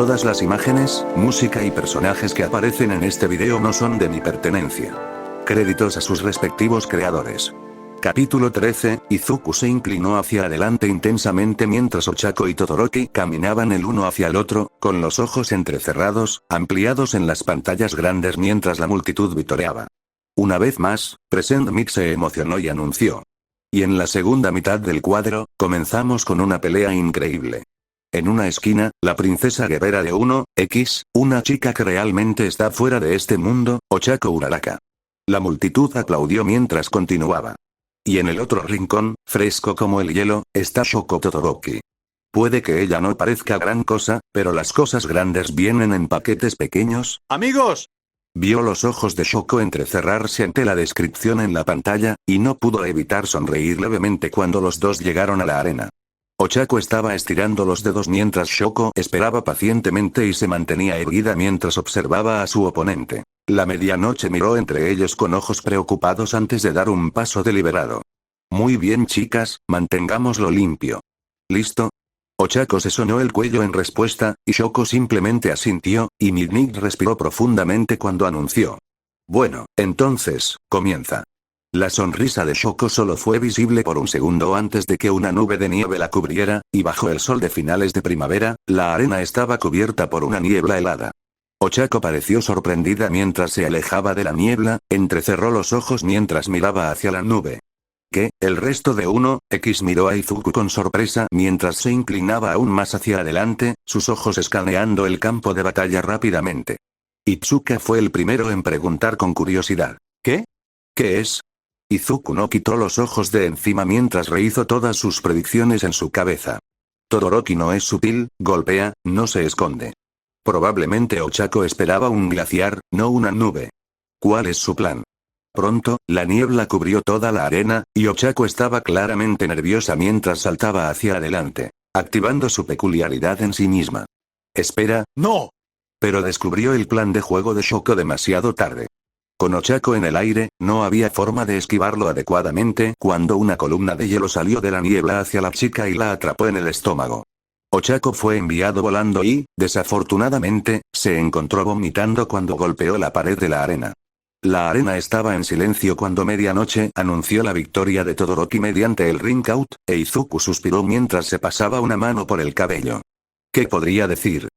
Todas las imágenes, música y personajes que aparecen en este video no son de mi pertenencia. Créditos a sus respectivos creadores. Capítulo 13, Izuku se inclinó hacia adelante intensamente mientras Ochako y Todoroki caminaban el uno hacia el otro, con los ojos entrecerrados, ampliados en las pantallas grandes mientras la multitud vitoreaba. Una vez más, Present Mix se emocionó y anunció. Y en la segunda mitad del cuadro, comenzamos con una pelea increíble. En una esquina, la princesa guerrera de 1X, una chica que realmente está fuera de este mundo, Ochako Uraraka. La multitud aplaudió mientras continuaba. Y en el otro rincón, fresco como el hielo, está Shoko Todoroki. Puede que ella no parezca gran cosa, pero las cosas grandes vienen en paquetes pequeños. ¡Amigos! Vio los ojos de Shoko entrecerrarse ante la descripción en la pantalla, y no pudo evitar sonreír levemente cuando los dos llegaron a la arena. Ochako estaba estirando los dedos mientras Shoko esperaba pacientemente y se mantenía erguida mientras observaba a su oponente. La medianoche miró entre ellos con ojos preocupados antes de dar un paso deliberado. Muy bien chicas, mantengámoslo limpio. ¿Listo? Ochako se sonó el cuello en respuesta, y Shoko simplemente asintió, y Midnight respiró profundamente cuando anunció. Bueno, entonces, comienza. La sonrisa de Shoko solo fue visible por un segundo antes de que una nube de nieve la cubriera, y bajo el sol de finales de primavera, la arena estaba cubierta por una niebla helada. Ochako pareció sorprendida mientras se alejaba de la niebla, entrecerró los ojos mientras miraba hacia la nube. ¿Qué? El resto de 1X miró a Izuku con sorpresa mientras se inclinaba aún más hacia adelante, sus ojos escaneando el campo de batalla rápidamente. Itsuka fue el primero en preguntar con curiosidad. ¿Qué? ¿Qué es? Izuku no quitó los ojos de encima mientras rehizo todas sus predicciones en su cabeza. Todoroki no es sutil, golpea, no se esconde. Probablemente Ochako esperaba un glaciar, no una nube. ¿Cuál es su plan? Pronto, la niebla cubrió toda la arena, y Ochako estaba claramente nerviosa mientras saltaba hacia adelante, activando su peculiaridad en sí misma. Espera, ¡No! pero descubrió el plan de juego de Shoko demasiado tarde. Con Ochako en el aire, no había forma de esquivarlo adecuadamente cuando una columna de hielo salió de la niebla hacia la chica y la atrapó en el estómago. Ochako fue enviado volando y, desafortunadamente, se encontró vomitando cuando golpeó la pared de la arena. La arena estaba en silencio cuando medianoche anunció la victoria de Todoroki mediante el ring out, e Izuku suspiró mientras se pasaba una mano por el cabello. ¿Qué podría decir?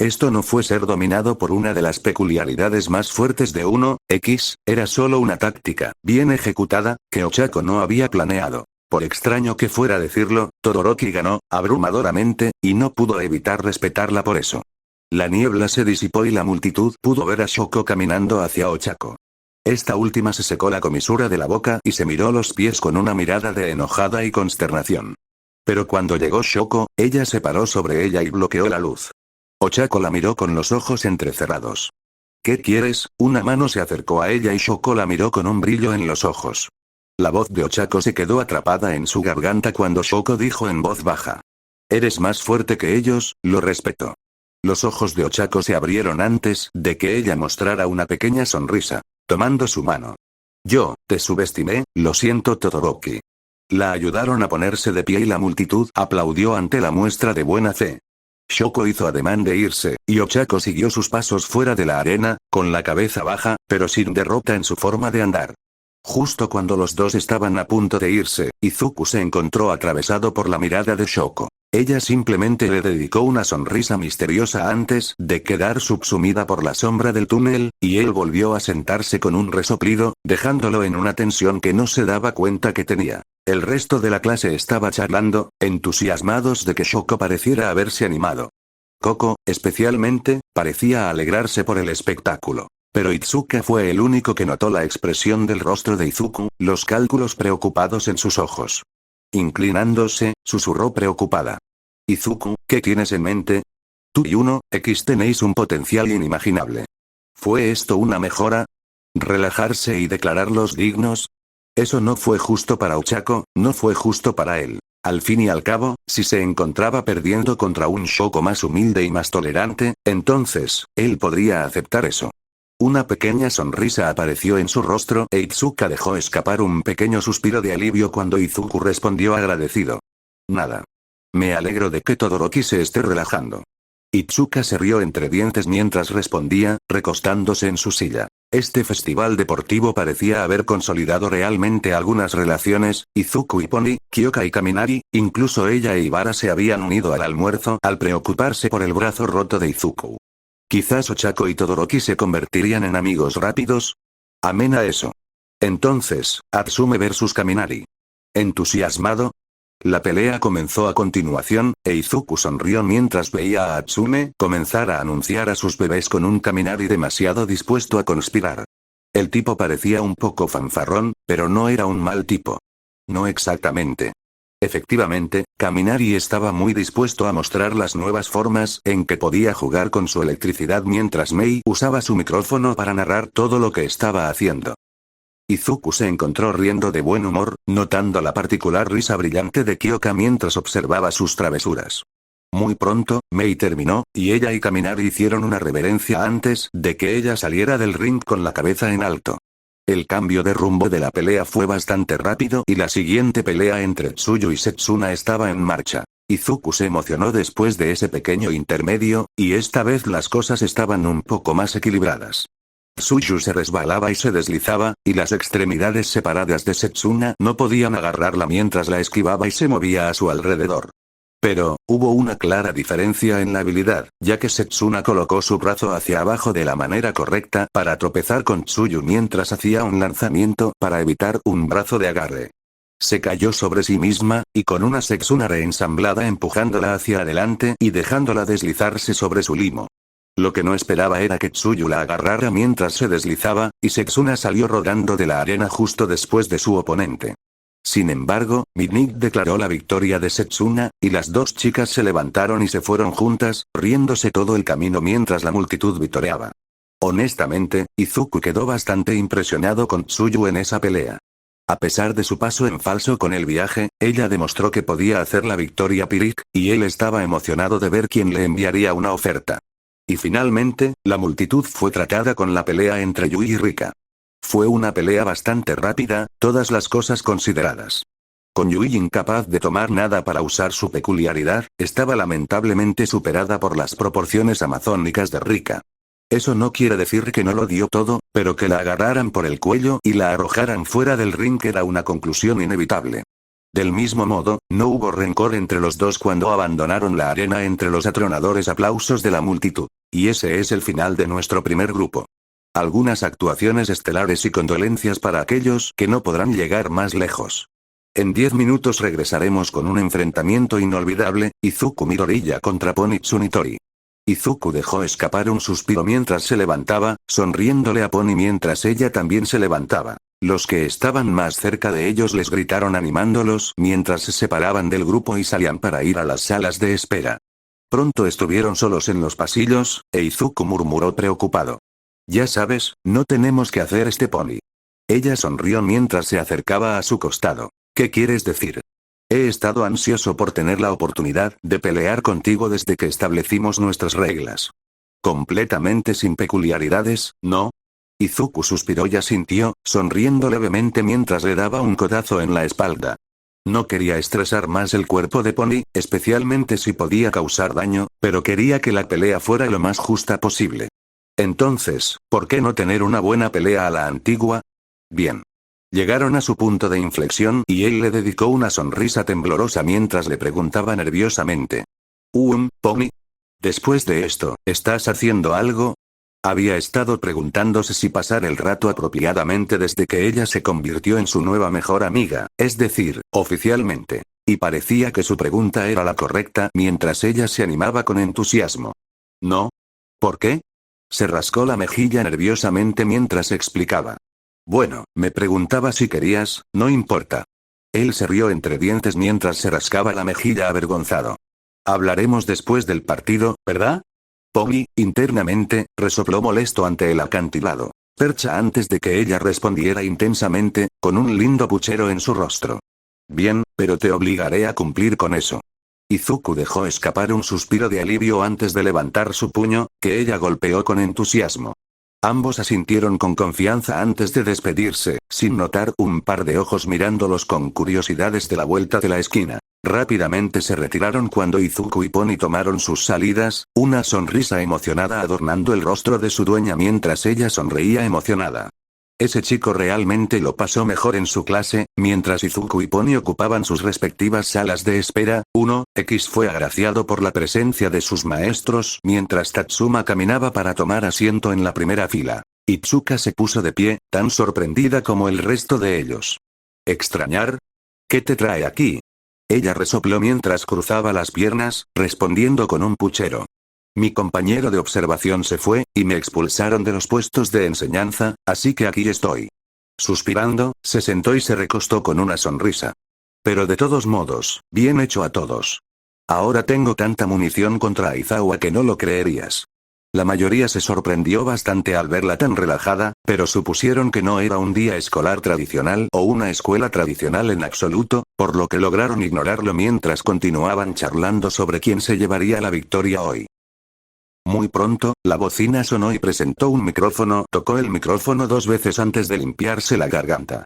Esto no fue ser dominado por una de las peculiaridades más fuertes de 1X, era solo una táctica, bien ejecutada, que Ochako no había planeado. Por extraño que fuera decirlo, Todoroki ganó, abrumadoramente, y no pudo evitar respetarla por eso. La niebla se disipó y la multitud pudo ver a Shoko caminando hacia Ochako. Esta última se secó la comisura de la boca y se miró los pies con una mirada de enojada y consternación. Pero cuando llegó Shoko, ella se paró sobre ella y bloqueó la luz. Ochako la miró con los ojos entrecerrados. ¿Qué quieres? Una mano se acercó a ella y Shoko la miró con un brillo en los ojos. La voz de Ochako se quedó atrapada en su garganta cuando Shoko dijo en voz baja. Eres más fuerte que ellos, lo respeto. Los ojos de Ochako se abrieron antes de que ella mostrara una pequeña sonrisa, tomando su mano. Yo, te subestimé, lo siento Todoroki. La ayudaron a ponerse de pie y la multitud aplaudió ante la muestra de buena fe. Shoko hizo ademán de irse, y Ochako siguió sus pasos fuera de la arena, con la cabeza baja, pero sin derrota en su forma de andar. Justo cuando los dos estaban a punto de irse, Izuku se encontró atravesado por la mirada de Shoko. Ella simplemente le dedicó una sonrisa misteriosa antes de quedar subsumida por la sombra del túnel, y él volvió a sentarse con un resoplido, dejándolo en una tensión que no se daba cuenta que tenía. El resto de la clase estaba charlando, entusiasmados de que Shoko pareciera haberse animado. Koko, especialmente, parecía alegrarse por el espectáculo. Pero Itsuka fue el único que notó la expresión del rostro de Izuku, los cálculos preocupados en sus ojos. Inclinándose, susurró preocupada. Izuku, ¿qué tienes en mente? Tú y 1X tenéis un potencial inimaginable. ¿Fue esto una mejora? ¿Relajarse y declararlos dignos? Eso no fue justo para Ochako, no fue justo para él. Al fin y al cabo, si se encontraba perdiendo contra un Shoko más humilde y más tolerante, entonces, él podría aceptar eso. Una pequeña sonrisa apareció en su rostro e Itsuka dejó escapar un pequeño suspiro de alivio cuando Izuku respondió agradecido. Nada. Me alegro de que Todoroki se esté relajando. Itsuka se rió entre dientes mientras respondía, recostándose en su silla. Este festival deportivo parecía haber consolidado realmente algunas relaciones. Izuku y Pony, Kyoka y Kaminari, incluso ella e Ibara se habían unido al almuerzo al preocuparse por el brazo roto de Izuku. Quizás Ochako y Todoroki se convertirían en amigos rápidos. Amén a eso. Entonces, Atsume versus Kaminari. ¿Entusiasmado? La pelea comenzó a continuación, e Izuku sonrió mientras veía a Atsume comenzar a anunciar a sus bebés con un Kaminari demasiado dispuesto a conspirar. El tipo parecía un poco fanfarrón, pero no era un mal tipo. No exactamente. Efectivamente, Kaminari estaba muy dispuesto a mostrar las nuevas formas en que podía jugar con su electricidad mientras Mei usaba su micrófono para narrar todo lo que estaba haciendo. Izuku se encontró riendo de buen humor, notando la particular risa brillante de Kyoka mientras observaba sus travesuras. Muy pronto, Mei terminó, y ella y Kaminari hicieron una reverencia antes de que ella saliera del ring con la cabeza en alto. El cambio de rumbo de la pelea fue bastante rápido y la siguiente pelea entre Tsuyu y Setsuna estaba en marcha. Izuku se emocionó después de ese pequeño intermedio, y esta vez las cosas estaban un poco más equilibradas. Tsuyu se resbalaba y se deslizaba, y las extremidades separadas de Setsuna no podían agarrarla mientras la esquivaba y se movía a su alrededor. Pero, hubo una clara diferencia en la habilidad, ya que Setsuna colocó su brazo hacia abajo de la manera correcta para tropezar con Tsuyu mientras hacía un lanzamiento para evitar un brazo de agarre. Se cayó sobre sí misma, y con una Setsuna reensamblada empujándola hacia adelante y dejándola deslizarse sobre su limo. Lo que no esperaba era que Tsuyu la agarrara mientras se deslizaba, y Setsuna salió rodando de la arena justo después de su oponente. Sin embargo, Midnight declaró la victoria de Setsuna, y las dos chicas se levantaron y se fueron juntas, riéndose todo el camino mientras la multitud vitoreaba. Honestamente, Izuku quedó bastante impresionado con Tsuyu en esa pelea. A pesar de su paso en falso con el viaje, ella demostró que podía hacer la victoria Pirik, y él estaba emocionado de ver quién le enviaría una oferta. Y finalmente, la multitud fue tratada con la pelea entre Yui y Rika. Fue una pelea bastante rápida, todas las cosas consideradas. Con Yui incapaz de tomar nada para usar su peculiaridad, estaba lamentablemente superada por las proporciones amazónicas de Rika. Eso no quiere decir que no lo dio todo, pero que la agarraran por el cuello y la arrojaran fuera del ring era una conclusión inevitable. Del mismo modo, no hubo rencor entre los dos cuando abandonaron la arena entre los atronadores aplausos de la multitud. Y ese es el final de nuestro primer grupo. Algunas actuaciones estelares y condolencias para aquellos que no podrán llegar más lejos. En 10 minutos regresaremos con un enfrentamiento inolvidable, Izuku Midoriya contra Pony Tsunitori. Izuku dejó escapar un suspiro mientras se levantaba, sonriéndole a Pony mientras ella también se levantaba. Los que estaban más cerca de ellos les gritaron animándolos mientras se separaban del grupo y salían para ir a las salas de espera. Pronto estuvieron solos en los pasillos, e Izuku murmuró preocupado. Ya sabes, no tenemos que hacer este Pony. Ella sonrió mientras se acercaba a su costado. ¿Qué quieres decir? He estado ansioso por tener la oportunidad de pelear contigo desde que establecimos nuestras reglas. Completamente sin peculiaridades, ¿no? Izuku suspiró y asintió, sonriendo levemente mientras le daba un codazo en la espalda. No quería estresar más el cuerpo de Pony, especialmente si podía causar daño, pero quería que la pelea fuera lo más justa posible. Entonces, ¿por qué no tener una buena pelea a la antigua? Bien. Llegaron a su punto de inflexión y él le dedicó una sonrisa temblorosa mientras le preguntaba nerviosamente. Pony. Después de esto, ¿estás haciendo algo? Había estado preguntándose si pasar el rato apropiadamente desde que ella se convirtió en su nueva mejor amiga, es decir, oficialmente. Y parecía que su pregunta era la correcta mientras ella se animaba con entusiasmo. ¿No? ¿Por qué? Se rascó la mejilla nerviosamente mientras explicaba. Bueno, me preguntaba si querías, no importa. Él se rió entre dientes mientras se rascaba la mejilla avergonzado. Hablaremos después del partido, ¿verdad? Pony, internamente, resopló molesto ante el acantilado. Percha antes de que ella respondiera intensamente, con un lindo puchero en su rostro. Bien, pero te obligaré a cumplir con eso. Izuku dejó escapar un suspiro de alivio antes de levantar su puño, que ella golpeó con entusiasmo. Ambos asintieron con confianza antes de despedirse, sin notar un par de ojos mirándolos con curiosidad desde la vuelta de la esquina. Rápidamente se retiraron cuando Izuku y Pony tomaron sus salidas, una sonrisa emocionada adornando el rostro de su dueña mientras ella sonreía emocionada. Ese chico realmente lo pasó mejor en su clase, mientras Izuku y Pony ocupaban sus respectivas salas de espera. 1X fue agraciado por la presencia de sus maestros mientras Tatsuma caminaba para tomar asiento en la primera fila. Itsuka se puso de pie, tan sorprendida como el resto de ellos. ¿Extrañar? ¿Qué te trae aquí? Ella resopló mientras cruzaba las piernas, respondiendo con un puchero. Mi compañero de observación se fue, y me expulsaron de los puestos de enseñanza, así que aquí estoy. Suspirando, se sentó y se recostó con una sonrisa. Pero de todos modos, bien hecho a todos. Ahora tengo tanta munición contra Aizawa que no lo creerías. La mayoría se sorprendió bastante al verla tan relajada, pero supusieron que no era un día escolar tradicional o una escuela tradicional en absoluto, por lo que lograron ignorarlo mientras continuaban charlando sobre quién se llevaría la victoria hoy. Muy pronto, la bocina sonó y presentó un micrófono. Tocó el micrófono 2 veces antes de limpiarse la garganta.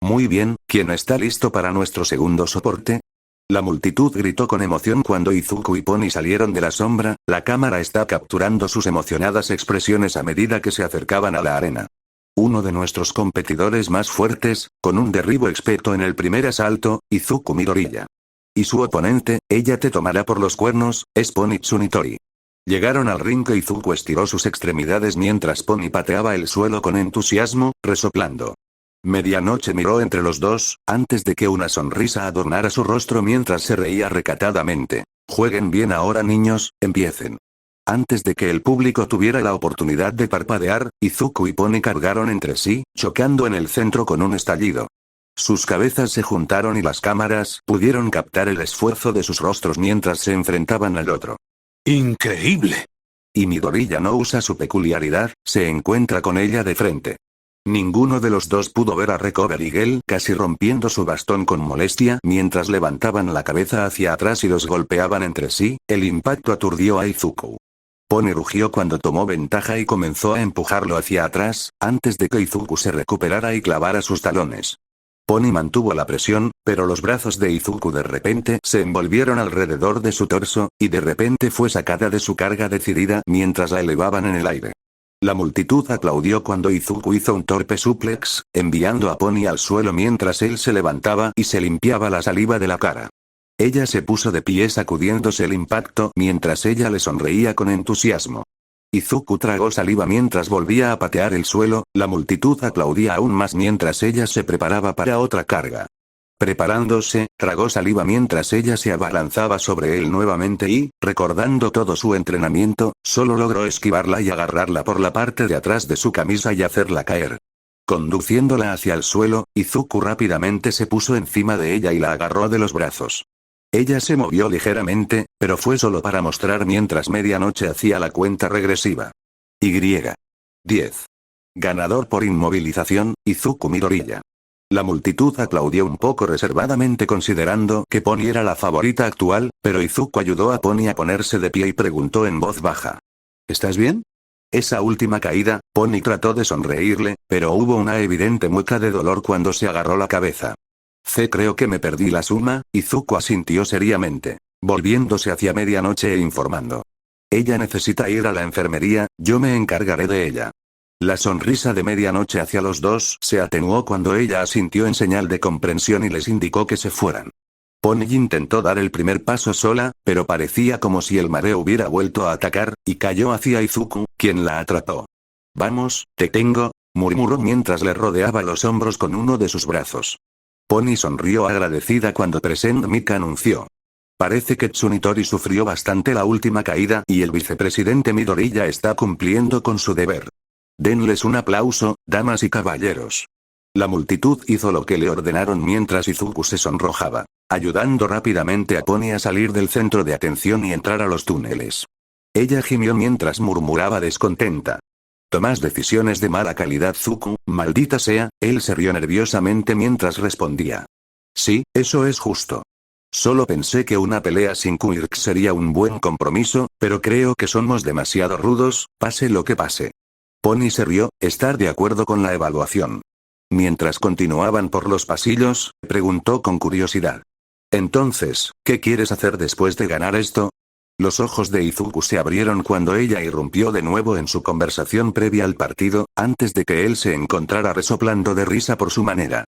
Muy bien, ¿quién está listo para nuestro segundo soporte? La multitud gritó con emoción cuando Izuku y Pony salieron de la sombra. La cámara está capturando sus emocionadas expresiones a medida que se acercaban a la arena. Uno de nuestros competidores más fuertes, con un derribo experto en el primer asalto, Izuku Midoriya. Y su oponente, ella te tomará por los cuernos, es Pony Tsunitori. Llegaron al ring y Izuku estiró sus extremidades mientras Pony pateaba el suelo con entusiasmo, resoplando. Medianoche miró entre los dos, antes de que una sonrisa adornara su rostro mientras se reía recatadamente. Jueguen bien ahora niños, empiecen. Antes de que el público tuviera la oportunidad de parpadear, Izuku y Pony cargaron entre sí, chocando en el centro con un estallido. Sus cabezas se juntaron y las cámaras pudieron captar el esfuerzo de sus rostros mientras se enfrentaban al otro. ¡Increíble! Y Midoriya no usa su peculiaridad, se encuentra con ella de frente. Ninguno de los dos pudo ver a Recover Eagle casi rompiendo su bastón con molestia mientras levantaban la cabeza hacia atrás y los golpeaban entre sí. El impacto aturdió a Izuku. Pony rugió cuando tomó ventaja y comenzó a empujarlo hacia atrás, antes de que Izuku se recuperara y clavara sus talones. Pony mantuvo la presión, pero los brazos de Izuku de repente se envolvieron alrededor de su torso, y de repente fue sacada de su carga decidida mientras la elevaban en el aire. La multitud aplaudió cuando Izuku hizo un torpe suplex, enviando a Pony al suelo mientras él se levantaba y se limpiaba la saliva de la cara. Ella se puso de pie sacudiéndose el impacto mientras ella le sonreía con entusiasmo. Izuku tragó saliva mientras volvía a patear el suelo, la multitud aplaudía aún más mientras ella se preparaba para otra carga. Preparándose, tragó saliva mientras ella se abalanzaba sobre él nuevamente y, recordando todo su entrenamiento, solo logró esquivarla y agarrarla por la parte de atrás de su camisa y hacerla caer. Conduciéndola hacia el suelo, Izuku rápidamente se puso encima de ella y la agarró de los brazos. Ella se movió ligeramente, pero fue solo para mostrar mientras medianoche hacía la cuenta regresiva. Y. 10. Ganador por inmovilización, Izuku Midoriya. La multitud aplaudió un poco reservadamente considerando que Pony era la favorita actual, pero Izuku ayudó a Pony a ponerse de pie y preguntó en voz baja. ¿Estás bien? Esa última caída, Pony trató de sonreírle, pero hubo una evidente mueca de dolor cuando se agarró la cabeza. Creo que me perdí la suma, Izuku asintió seriamente, volviéndose hacia medianoche e informando. Ella necesita ir a la enfermería, yo me encargaré de ella. La sonrisa de medianoche hacia los dos se atenuó cuando ella asintió en señal de comprensión y les indicó que se fueran. Pony intentó dar el primer paso sola, pero parecía como si el mareo hubiera vuelto a atacar, y cayó hacia Izuku, quien la atrapó. Vamos, te tengo, murmuró mientras le rodeaba los hombros con uno de sus brazos. Pony sonrió agradecida cuando Present Mika anunció. Parece que Tsunitori sufrió bastante la última caída y el vicepresidente Midoriya está cumpliendo con su deber. Denles un aplauso, damas y caballeros. La multitud hizo lo que le ordenaron mientras Izuku se sonrojaba, ayudando rápidamente a Pony a salir del centro de atención y entrar a los túneles. Ella gimió mientras murmuraba descontenta. Tomás decisiones de mala calidad Zuko, maldita sea, él se rió nerviosamente mientras respondía. Sí, eso es justo. Solo pensé que una pelea sin Quirk sería un buen compromiso, pero creo que somos demasiado rudos, pase lo que pase. Pony se rió, estar de acuerdo con la evaluación. Mientras continuaban por los pasillos, preguntó con curiosidad. Entonces, ¿qué quieres hacer después de ganar esto? Los ojos de Izuku se abrieron cuando ella irrumpió de nuevo en su conversación previa al partido, antes de que él se encontrara resoplando de risa por su manera.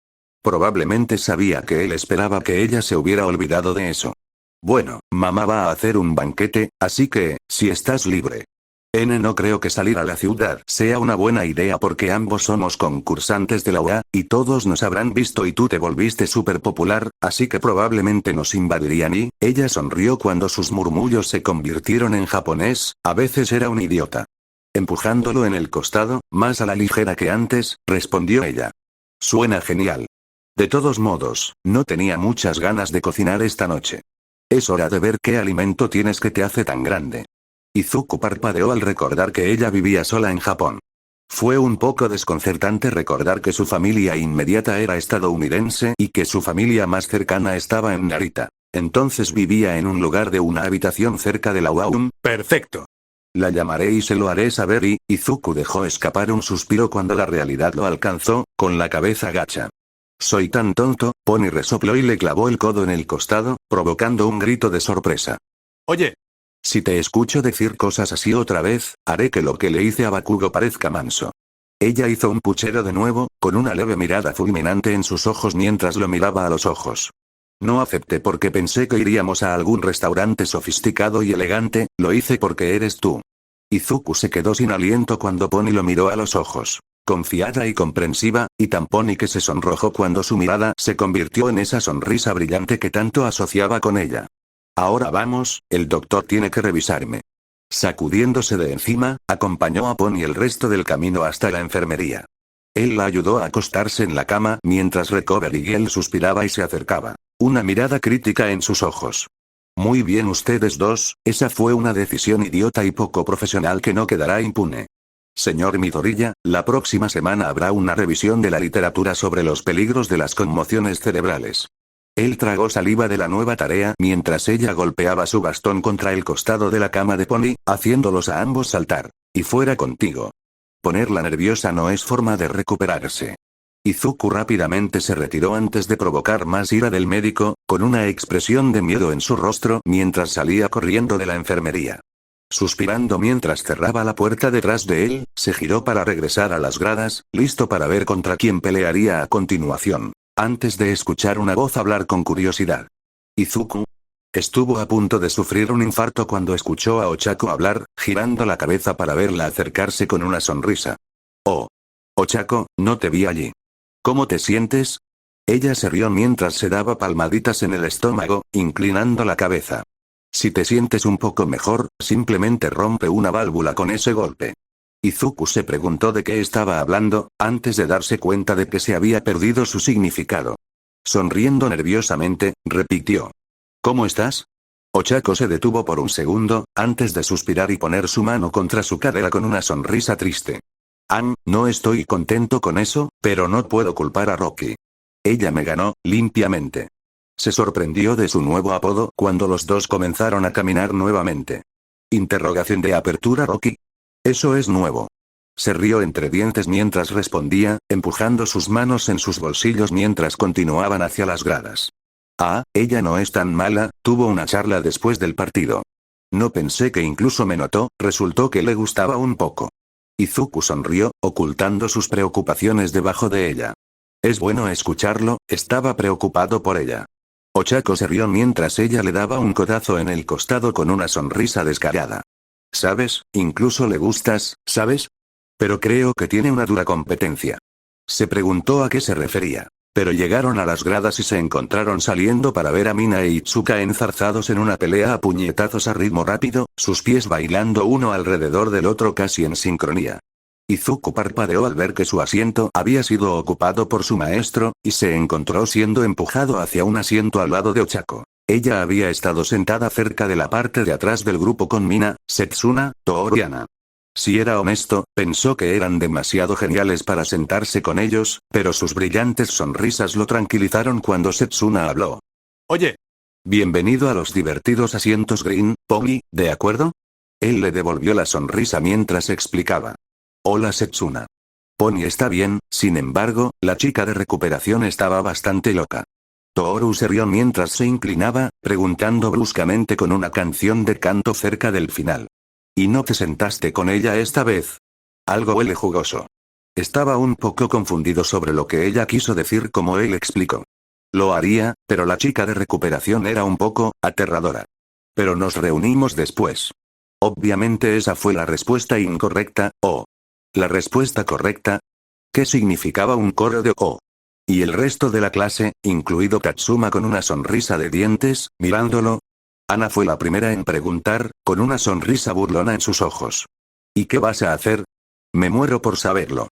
Probablemente sabía que él esperaba que ella se hubiera olvidado de eso. Bueno, mamá va a hacer un banquete, así que, si estás libre. No creo que salir a la ciudad sea una buena idea porque ambos somos concursantes de la UA, y todos nos habrán visto y tú te volviste súper popular, así que probablemente nos invadirían y, ella sonrió cuando sus murmullos se convirtieron en japonés, a veces era un idiota. Empujándolo en el costado, más a la ligera que antes, respondió ella. Suena genial. De todos modos, no tenía muchas ganas de cocinar esta noche. Es hora de ver qué alimento tienes que te hace tan grande. Izuku parpadeó al recordar que ella vivía sola en Japón. Fue un poco desconcertante recordar que su familia inmediata era estadounidense y que su familia más cercana estaba en Narita. Entonces vivía en un lugar de una habitación cerca de la UAUM. Perfecto. La llamaré y se lo haré saber y, Izuku dejó escapar un suspiro cuando la realidad lo alcanzó, con la cabeza gacha. Soy tan tonto, Pony resopló y le clavó el codo en el costado, provocando un grito de sorpresa. Oye. Si te escucho decir cosas así otra vez, haré que lo que le hice a Bakugo parezca manso. Ella hizo un puchero de nuevo, con una leve mirada fulminante en sus ojos mientras lo miraba a los ojos. No acepté porque pensé que iríamos a algún restaurante sofisticado y elegante, lo hice porque eres tú. Izuku se quedó sin aliento cuando Pony lo miró a los ojos. Confiada y comprensiva, y tan Pony que se sonrojó cuando su mirada se convirtió en esa sonrisa brillante que tanto asociaba con ella. Ahora vamos, el doctor tiene que revisarme. Sacudiéndose de encima, acompañó a Pony el resto del camino hasta la enfermería. Él la ayudó a acostarse en la cama mientras Recovery Girl suspiraba y se acercaba. Una mirada crítica en sus ojos. Muy bien ustedes dos, esa fue una decisión idiota y poco profesional que no quedará impune. Señor Midoriya, la próxima semana habrá una revisión de la literatura sobre los peligros de las conmociones cerebrales. Él tragó saliva de la nueva tarea mientras ella golpeaba su bastón contra el costado de la cama de Pony, haciéndolos a ambos saltar. Y fuera contigo. Ponerla nerviosa no es forma de recuperarse. Izuku rápidamente se retiró antes de provocar más ira del médico, con una expresión de miedo en su rostro mientras salía corriendo de la enfermería. Suspirando mientras cerraba la puerta detrás de él, se giró para regresar a las gradas, listo para ver contra quién pelearía a continuación. Antes de escuchar una voz hablar con curiosidad. Izuku. Estuvo a punto de sufrir un infarto cuando escuchó a Ochako hablar, girando la cabeza para verla acercarse con una sonrisa. Oh. Ochako, no te vi allí. ¿Cómo te sientes? Ella se rió mientras se daba palmaditas en el estómago, inclinando la cabeza. Si te sientes un poco mejor, simplemente rompe una válvula con ese golpe. Izuku se preguntó de qué estaba hablando, antes de darse cuenta de que se había perdido su significado. Sonriendo nerviosamente, repitió. ¿Cómo estás? Ochako se detuvo por un segundo, antes de suspirar y poner su mano contra su cadera con una sonrisa triste. No estoy contento con eso, pero no puedo culpar a Rocky. Ella me ganó, limpiamente. Se sorprendió de su nuevo apodo cuando los dos comenzaron a caminar nuevamente. Interrogación de apertura Rocky. Eso es nuevo. Se rió entre dientes mientras respondía, empujando sus manos en sus bolsillos mientras continuaban hacia las gradas. Ella no es tan mala, tuvo una charla después del partido. No pensé que incluso me notó, resultó que le gustaba un poco. Izuku sonrió, ocultando sus preocupaciones debajo de ella. Es bueno escucharlo, estaba preocupado por ella. Ochako se rió mientras ella le daba un codazo en el costado con una sonrisa descarada. ¿Sabes? Incluso le gustas, ¿sabes? Pero creo que tiene una dura competencia. Se preguntó a qué se refería. Pero llegaron a las gradas y se encontraron saliendo para ver a Mina e Itsuka enzarzados en una pelea a puñetazos a ritmo rápido, sus pies bailando uno alrededor del otro casi en sincronía. Izuku parpadeó al ver que su asiento había sido ocupado por su maestro, y se encontró siendo empujado hacia un asiento al lado de Ochako. Ella había estado sentada cerca de la parte de atrás del grupo con Mina, Setsuna, Tohru y Ana. Si era honesto, pensó que eran demasiado geniales para sentarse con ellos, pero sus brillantes sonrisas lo tranquilizaron cuando Setsuna habló. Oye. Bienvenido a los divertidos asientos Green, Pony, ¿de acuerdo? Él le devolvió la sonrisa mientras explicaba. Hola Setsuna. Pony está bien, sin embargo, la chica de recuperación estaba bastante loca. Tohru se rió mientras se inclinaba, preguntando bruscamente con una canción de canto cerca del final. ¿Y no te sentaste con ella esta vez? Algo huele jugoso. Estaba un poco confundido sobre lo que ella quiso decir como él explicó. Lo haría, pero la chica de recuperación era un poco aterradora. Pero nos reunimos después. Obviamente esa fue la respuesta incorrecta, ¿o? ¿La respuesta correcta? ¿Qué significaba un coro de «oh»? Y el resto de la clase, incluido Katsuma con una sonrisa de dientes, mirándolo. Ana fue la primera en preguntar, con una sonrisa burlona en sus ojos. ¿Y qué vas a hacer? Me muero por saberlo.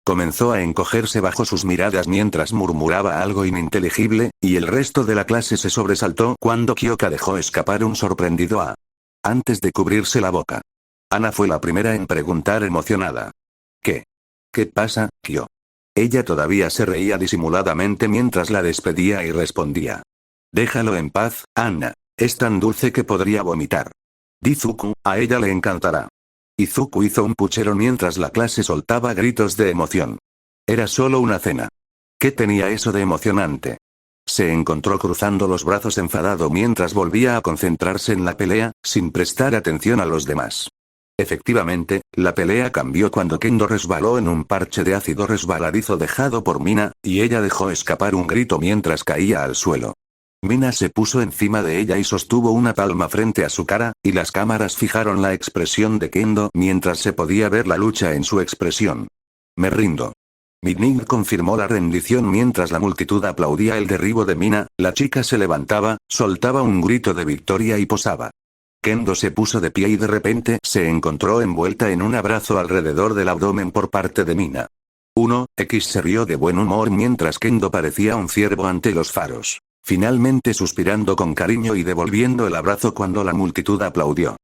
Comenzó a encogerse bajo sus miradas mientras murmuraba algo ininteligible, y el resto de la clase se sobresaltó cuando Kyoka dejó escapar un sorprendido «ah». Antes de cubrirse la boca. Ana fue la primera en preguntar emocionada. ¿Qué? ¿Qué pasa, Kyo? Ella todavía se reía disimuladamente mientras la despedía y respondía. Déjalo en paz, Anna. Es tan dulce que podría vomitar. Izuku, a ella le encantará. Izuku hizo un puchero mientras la clase soltaba gritos de emoción. Era solo una cena. ¿Qué tenía eso de emocionante? Se encontró cruzando los brazos enfadado mientras volvía a concentrarse en la pelea, sin prestar atención a los demás. Efectivamente, la pelea cambió cuando Kendo resbaló en un parche de ácido resbaladizo dejado por Mina, y ella dejó escapar un grito mientras caía al suelo. Mina se puso encima de ella y sostuvo una palma frente a su cara, y las cámaras fijaron la expresión de Kendo mientras se podía ver la lucha en su expresión. Me rindo. Midnight confirmó la rendición mientras la multitud aplaudía el derribo de Mina, la chica se levantaba, soltaba un grito de victoria y posaba. Kendo se puso de pie y de repente se encontró envuelta en un abrazo alrededor del abdomen por parte de Mina. 1X se rió de buen humor mientras Kendo parecía un ciervo ante los faros, finalmente suspirando con cariño y devolviendo el abrazo cuando la multitud aplaudió.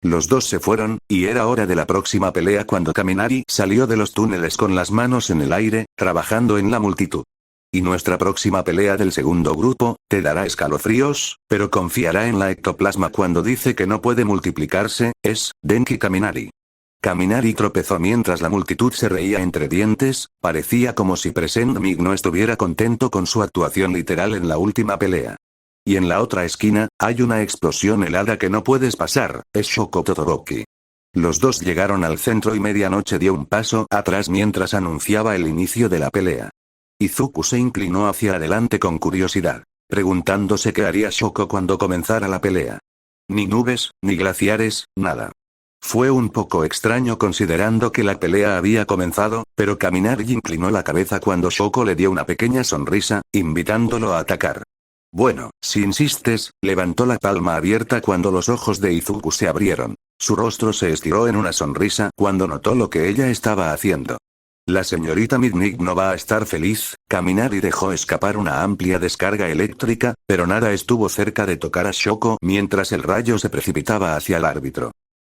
Los dos se fueron, y era hora de la próxima pelea cuando Kaminari salió de los túneles con las manos en el aire, trabajando en la multitud. Y nuestra próxima pelea del segundo grupo, te dará escalofríos, pero confiará en la ectoplasma cuando dice que no puede multiplicarse, es Denki Kaminari. Kaminari tropezó mientras la multitud se reía entre dientes, parecía como si Present Mig no estuviera contento con su actuación literal en la última pelea. Y en la otra esquina, hay una explosión helada que no puedes pasar, es Shoko Todoroki. Los dos llegaron al centro y medianoche dio un paso atrás mientras anunciaba el inicio de la pelea. Izuku se inclinó hacia adelante con curiosidad, preguntándose qué haría Shoko cuando comenzara la pelea. Ni nubes, ni glaciares, nada. Fue un poco extraño considerando que la pelea había comenzado, pero Kaminari inclinó la cabeza cuando Shoko le dio una pequeña sonrisa, invitándolo a atacar. Bueno, si insistes, levantó la palma abierta cuando los ojos de Izuku se abrieron. Su rostro se estiró en una sonrisa cuando notó lo que ella estaba haciendo. La señorita Midnight no va a estar feliz. Kaminari dejó escapar una amplia descarga eléctrica, pero nada estuvo cerca de tocar a Shoko mientras el rayo se precipitaba hacia el árbitro.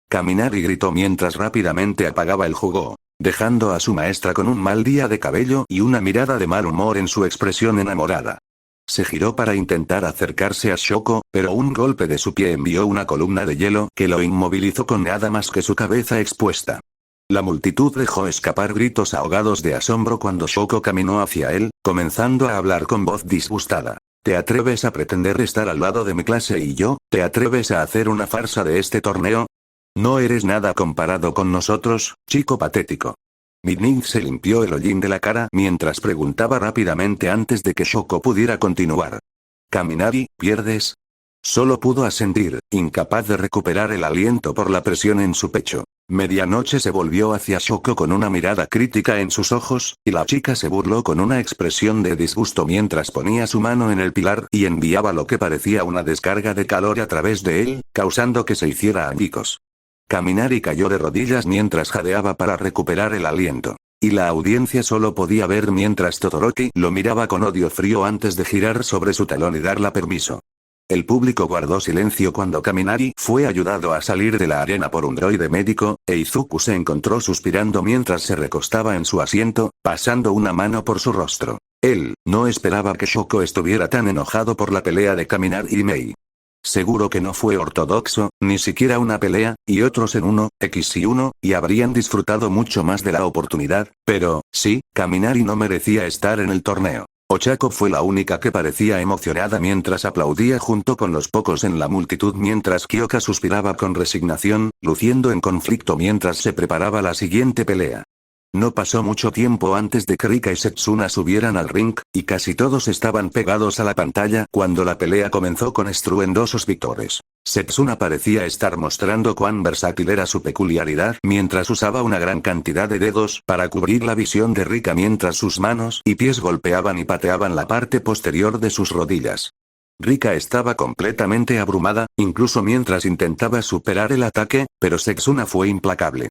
Kaminari gritó mientras rápidamente apagaba el jugo, dejando a su maestra con un mal día de cabello y una mirada de mal humor en su expresión enamorada. Se giró para intentar acercarse a Shoko, pero un golpe de su pie envió una columna de hielo que lo inmovilizó con nada más que su cabeza expuesta. La multitud dejó escapar gritos ahogados de asombro cuando Shoko caminó hacia él, comenzando a hablar con voz disgustada. ¿Te atreves a pretender estar al lado de mi clase y yo? ¿Te atreves a hacer una farsa de este torneo? No eres nada comparado con nosotros, chico patético. Midnight se limpió el hollín de la cara mientras preguntaba rápidamente antes de que Shoko pudiera continuar. Kaminari, ¿pierdes? Solo pudo asentir, incapaz de recuperar el aliento por la presión en su pecho. Medianoche se volvió hacia Shoko con una mirada crítica en sus ojos, y la chica se burló con una expresión de disgusto mientras ponía su mano en el pilar y enviaba lo que parecía una descarga de calor a través de él, causando que se hiciera añicos. Kaminari cayó de rodillas mientras jadeaba para recuperar el aliento. Y la audiencia solo podía ver mientras Todoroki lo miraba con odio frío antes de girar sobre su talón y darle permiso. El público guardó silencio cuando Kaminari fue ayudado a salir de la arena por un droide médico, e Izuku se encontró suspirando mientras se recostaba en su asiento, pasando una mano por su rostro. Él no esperaba que Shoko estuviera tan enojado por la pelea de Kaminari y Mei. Seguro que no fue ortodoxo, ni siquiera una pelea, y otros en 1X y 1, y habrían disfrutado mucho más de la oportunidad, pero, sí, Kaminari no merecía estar en el torneo. Ochako fue la única que parecía emocionada mientras aplaudía junto con los pocos en la multitud mientras Kyoka suspiraba con resignación, luciendo en conflicto mientras se preparaba la siguiente pelea. No pasó mucho tiempo antes de que Rika y Setsuna subieran al ring, y casi todos estaban pegados a la pantalla cuando la pelea comenzó con estruendosos victores. Setsuna parecía estar mostrando cuán versátil era su peculiaridad mientras usaba una gran cantidad de dedos para cubrir la visión de Rika mientras sus manos y pies golpeaban y pateaban la parte posterior de sus rodillas. Rika estaba completamente abrumada, incluso mientras intentaba superar el ataque, pero Setsuna fue implacable.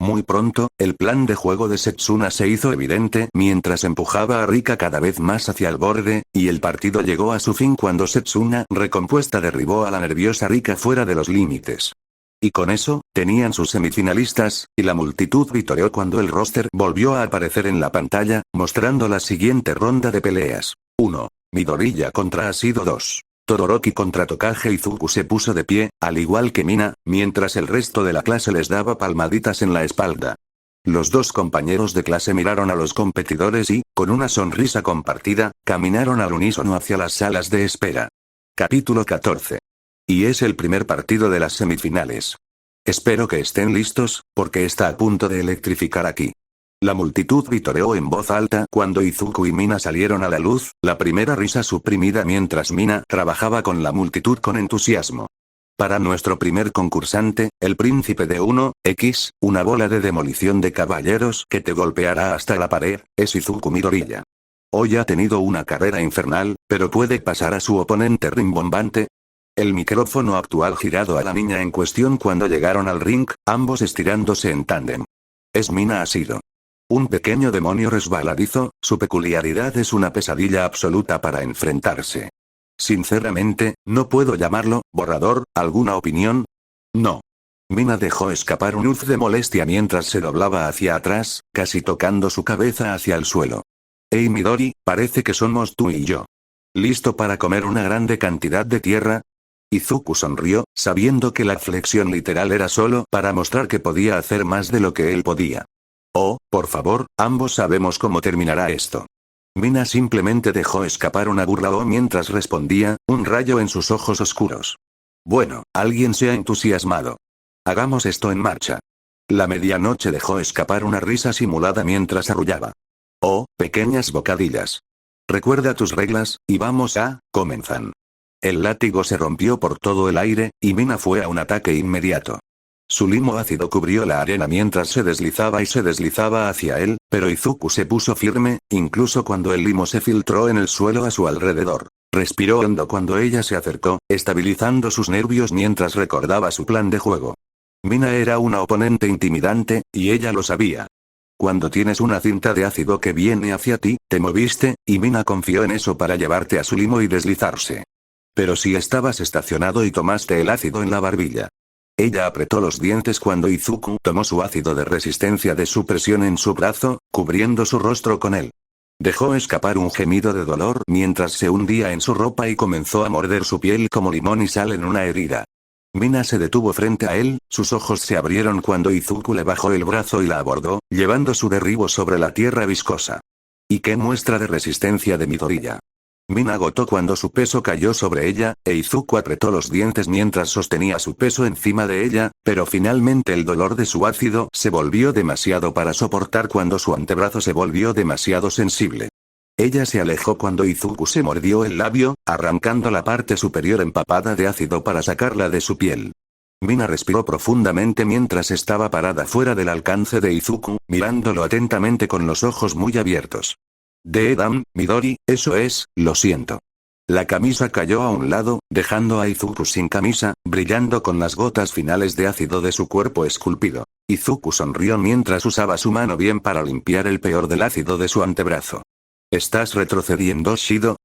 Muy pronto, el plan de juego de Setsuna se hizo evidente mientras empujaba a Rika cada vez más hacia el borde, y el partido llegó a su fin cuando Setsuna, recompuesta, derribó a la nerviosa Rika fuera de los límites. Y con eso, tenían sus semifinalistas, y la multitud vitoreó cuando el roster volvió a aparecer en la pantalla, mostrando la siguiente ronda de peleas. 1. Midoriya contra Ashido 2. Todoroki contra Tokage Izuku se puso de pie, al igual que Mina, mientras el resto de la clase les daba palmaditas en la espalda. Los dos compañeros de clase miraron a los competidores y, con una sonrisa compartida, caminaron al unísono hacia las salas de espera. Capítulo 14. Y es el primer partido de las semifinales. Espero que estén listos, porque está a punto de electrificar aquí. La multitud vitoreó en voz alta cuando Izuku y Mina salieron a la luz, la primera risa suprimida mientras Mina trabajaba con la multitud con entusiasmo. Para nuestro primer concursante, el príncipe de 1X, una bola de demolición de caballeros que te golpeará hasta la pared, es Izuku Midoriya. Hoy ha tenido una carrera infernal, pero puede pasar a su oponente rimbombante. El micrófono actual girado a la niña en cuestión cuando llegaron al ring, ambos estirándose en tándem. Es Mina Ashido. Un pequeño demonio resbaladizo, su peculiaridad es una pesadilla absoluta para enfrentarse. Sinceramente, no puedo llamarlo borrador. ¿Alguna opinión? No. Mina dejó escapar un uf de molestia mientras se doblaba hacia atrás, casi tocando su cabeza hacia el suelo. Hey Midori, parece que somos tú y yo. ¿Listo para comer una grande cantidad de tierra? Izuku sonrió, sabiendo que la flexión literal era solo para mostrar que podía hacer más de lo que él podía. Oh, por favor, ambos sabemos cómo terminará esto. Mina simplemente dejó escapar una burla mientras respondía, un rayo en sus ojos oscuros. Bueno, alguien se ha entusiasmado. Hagamos esto en marcha. La medianoche dejó escapar una risa simulada mientras arrullaba. Oh, pequeñas bocadillas. Recuerda tus reglas, y vamos a, comenzan. El látigo se rompió por todo el aire, y Mina fue a un ataque inmediato. Su limo ácido cubrió la arena mientras se deslizaba hacia él, pero Izuku se puso firme, incluso cuando el limo se filtró en el suelo a su alrededor. Respiró hondo cuando ella se acercó, estabilizando sus nervios mientras recordaba su plan de juego. Mina era una oponente intimidante, y ella lo sabía. Cuando tienes una cinta de ácido que viene hacia ti, te moviste, y Mina confió en eso para llevarte a su limo y deslizarse. Pero si estabas estacionado y tomaste el ácido en la barbilla. Ella apretó los dientes cuando Izuku tomó su ácido de resistencia de su presión en su brazo, cubriendo su rostro con él. Dejó escapar un gemido de dolor mientras se hundía en su ropa y comenzó a morder su piel como limón y sal en una herida. Mina se detuvo frente a él, sus ojos se abrieron cuando Izuku le bajó el brazo y la abordó, llevando su derribo sobre la tierra viscosa. ¿Y qué muestra de resistencia de Midoriya? Mina agotó cuando su peso cayó sobre ella, e Izuku apretó los dientes mientras sostenía su peso encima de ella, pero finalmente el dolor de su ácido se volvió demasiado para soportar cuando su antebrazo se volvió demasiado sensible. Ella se alejó cuando Izuku se mordió el labio, arrancando la parte superior empapada de ácido para sacarla de su piel. Mina respiró profundamente mientras estaba parada fuera del alcance de Izuku, mirándolo atentamente con los ojos muy abiertos. Deedam, Midori, eso es, lo siento. La camisa cayó a un lado, dejando a Izuku sin camisa, brillando con las gotas finales de ácido de su cuerpo esculpido. Izuku sonrió mientras usaba su mano bien para limpiar el peor del ácido de su antebrazo. ¿Estás retrocediendo, Shido?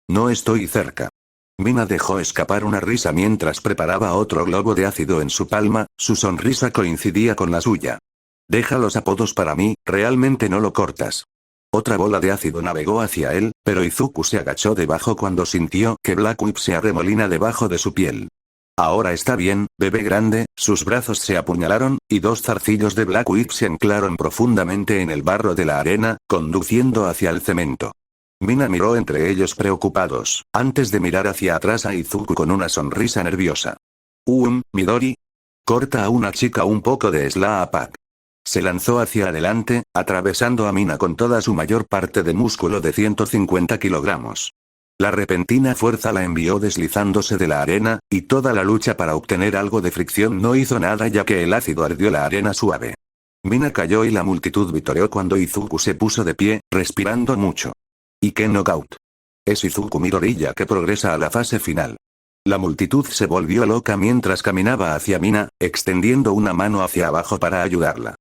No estoy cerca. Mina dejó escapar una risa mientras preparaba otro globo de ácido en su palma, su sonrisa coincidía con la suya. Deja los apodos para mí, realmente no lo cortas. Otra bola de ácido navegó hacia él, pero Izuku se agachó debajo cuando sintió que Black Whip se arremolina debajo de su piel. Ahora está bien, bebé grande, sus brazos se apuñalaron, y dos zarcillos de Black Whip se anclaron profundamente en el barro de la arena, conduciendo hacia el cemento. Mina miró entre ellos preocupados, antes de mirar hacia atrás a Izuku con una sonrisa nerviosa. Midori. Corta a una chica un poco de Slaapak. Se lanzó hacia adelante, atravesando a Mina con toda su mayor parte de músculo de 150 kilogramos. La repentina fuerza la envió deslizándose de la arena, y toda la lucha para obtener algo de fricción no hizo nada ya que el ácido ardió la arena suave. Mina cayó y la multitud vitoreó cuando Izuku se puso de pie, respirando mucho. ¿Y qué knockout? Es Izuku Midori ya que progresa a la fase final. La multitud se volvió loca mientras caminaba hacia Mina, extendiendo una mano hacia abajo para ayudarla.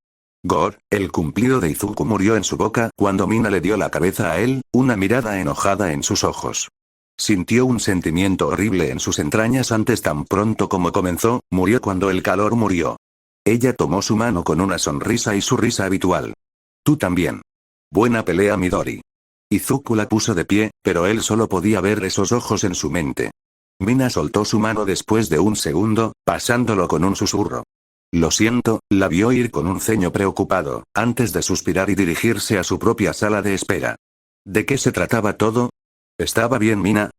El cumplido de Izuku murió en su boca cuando Mina le dio la cabeza a él, una mirada enojada en sus ojos. Sintió un sentimiento horrible en sus entrañas antes tan pronto como comenzó, murió cuando el calor murió. Ella tomó su mano con una sonrisa y su risa habitual. Tú también. Buena pelea Midori. Izuku la puso de pie, pero él solo podía ver esos ojos en su mente. Mina soltó su mano después de un segundo, pasándolo con un susurro. Lo siento, la vio ir con un ceño preocupado, antes de suspirar y dirigirse a su propia sala de espera. ¿De qué se trataba todo? ¿Estaba bien Mina?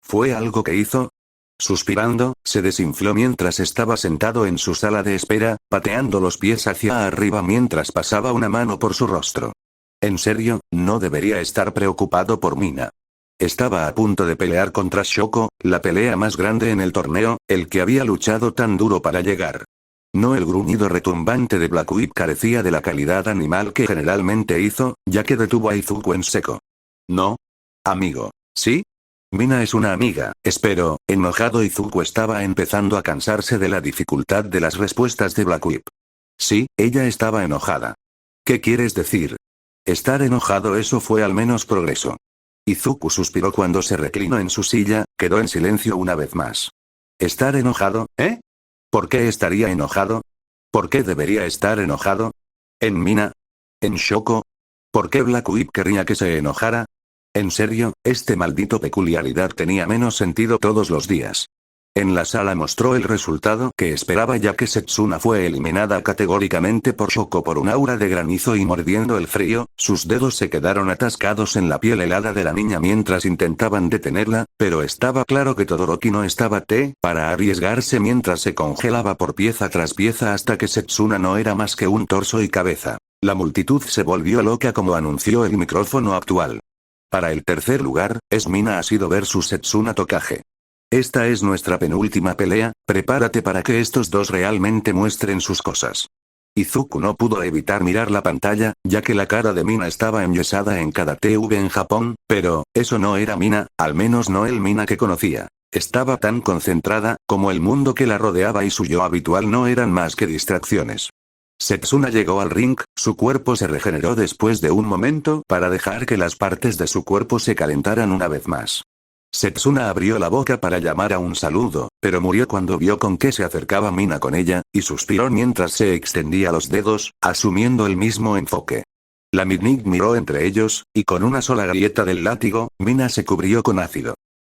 ¿Fue algo que hizo? Suspirando, se desinfló mientras estaba sentado en su sala de espera, pateando los pies hacia arriba mientras pasaba una mano por su rostro. En serio, no debería estar preocupado por Mina. Estaba a punto de pelear contra Shoko, la pelea más grande en el torneo, el que había luchado tan duro para llegar. No, el gruñido retumbante de Black Whip carecía de la calidad animal que generalmente hizo, ya que detuvo a Izuku en seco. No. Amigo. ¿Sí? Mina es una amiga, espero. Enojado Izuku estaba empezando a cansarse de la dificultad de las respuestas de Black Whip. Sí, ella estaba enojada. ¿Qué quieres decir? Estar enojado, eso fue al menos progreso. Izuku suspiró cuando se reclinó en su silla, quedó en silencio una vez más. ¿Estar enojado, eh? ¿Por qué estaría enojado? ¿Por qué debería estar enojado? ¿En Mina? ¿En Shoko? ¿Por qué Black Whip querría que se enojara? En serio, este maldito peculiaridad tenía menos sentido todos los días. En la sala mostró el resultado que esperaba ya que Setsuna fue eliminada categóricamente por Shoko por un aura de granizo y mordiendo el frío, sus dedos se quedaron atascados en la piel helada de la niña mientras intentaban detenerla, pero estaba claro que Todoroki no estaba para arriesgarse mientras se congelaba por pieza tras pieza hasta que Setsuna no era más que un torso y cabeza. La multitud se volvió loca como anunció el micrófono actual. Para el tercer lugar, es Mina Ashido vs Setsuna Tokage. Esta es nuestra penúltima pelea, prepárate para que estos dos realmente muestren sus cosas. Izuku no pudo evitar mirar la pantalla, ya que la cara de Mina estaba enyesada en cada TV en Japón, pero, eso no era Mina, al menos no el Mina que conocía. Estaba tan concentrada, como el mundo que la rodeaba y su yo habitual no eran más que distracciones. Setsuna llegó al ring, su cuerpo se regeneró después de un momento para dejar que las partes de su cuerpo se calentaran una vez más. Setsuna abrió la boca para llamar a un saludo, pero murió cuando vio con qué se acercaba Mina con ella, y suspiró mientras se extendía los dedos, asumiendo el mismo enfoque. La Midnight miró entre ellos, y con una sola grieta del látigo, Mina se cubrió con ácido.